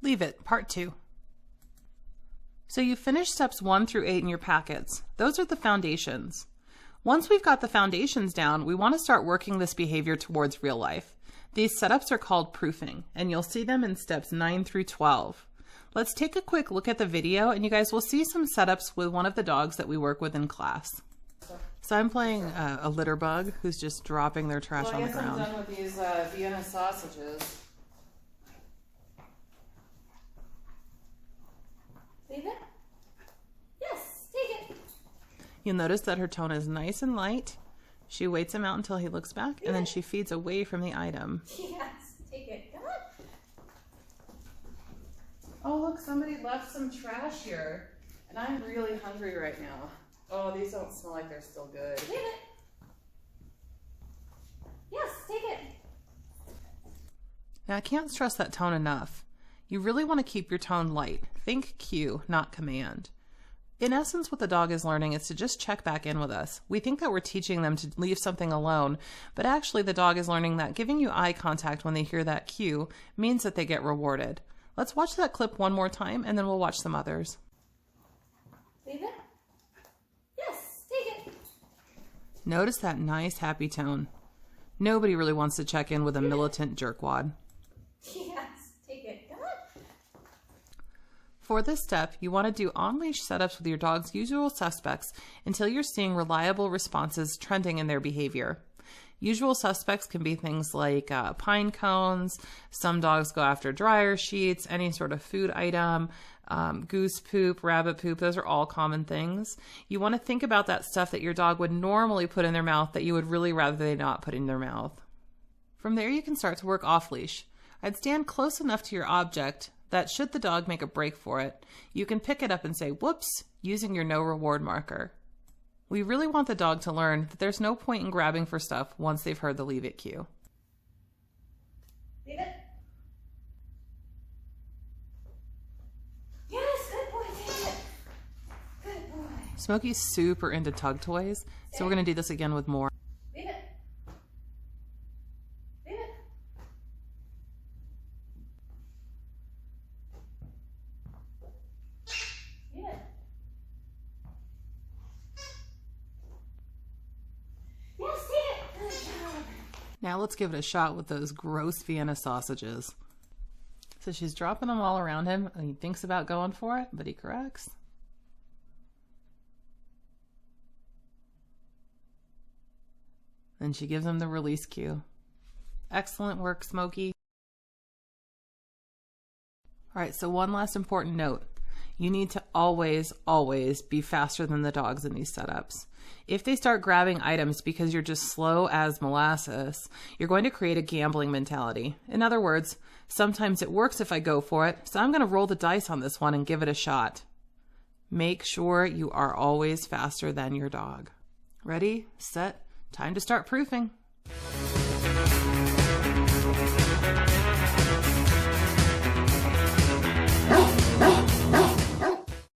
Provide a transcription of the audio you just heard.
Leave it, part 2. So you finished steps 1 through 8 in your packets. Those are the foundations. Once we've got the foundations down, we want to start working this behavior towards real life. These setups are called proofing, and you'll see them in steps 9 through 12. Let's take a quick look at the video, and you guys will see some setups with one of the dogs that we work with in class. So I'm playing a litter bug who's just dropping their trash on the ground. I'm done with these Vienna sausages. Leave it? Yes, take it. You'll notice that her tone is nice and light. She waits him out until he looks back, and then she feeds away from the item. Yes, take it. Come on. Oh, look, somebody left some trash here. And I'm really hungry right now. Oh, these don't smell like they're still good. Leave it. Yes, take it. Now, I can't stress that tone enough. You really want to keep your tone light. Think cue, not command. In essence, what the dog is learning is to just check back in with us. We think that we're teaching them to leave something alone, but actually the dog is learning that giving you eye contact when they hear that cue means that they get rewarded. Let's watch that clip one more time, and then we'll watch some others. Leave it? Yes, take it. Notice that nice, happy tone. Nobody really wants to check in with a militant jerkwad. Yes, take it. Come on. For this step, you want to do on-leash setups with your dog's usual suspects until you're seeing reliable responses trending in their behavior. Usual suspects can be things like pine cones, some dogs go after dryer sheets, any sort of food item, goose poop, rabbit poop, those are all common things. You want to think about that stuff that your dog would normally put in their mouth that you would really rather they not put in their mouth. From there, you can start to work off-leash. I'd stand close enough to your object that should the dog make a break for it, you can pick it up and say, whoops, using your no reward marker. We really want the dog to learn that there's no point in grabbing for stuff once they've heard the leave it cue. Leave it. Yes, good boy, take it. Good boy. Smokey's super into tug toys, so we're going to do this again with more. Leave it. Leave it. Leave it. Yes, take it. Good job. Now let's give it a shot with those gross Vienna sausages. So she's dropping them all around him, and he thinks about going for it, but he corrects. Then she gives him the release cue. Excellent work, Smokey. All right, so one last important note. You need to always, always be faster than the dogs in these setups. If they start grabbing items because you're just slow as molasses, you're going to create a gambling mentality. In other words, sometimes it works if I go for it, so I'm going to roll the dice on this one and give it a shot. Make sure you are always faster than your dog. Ready, set, time to start proofing.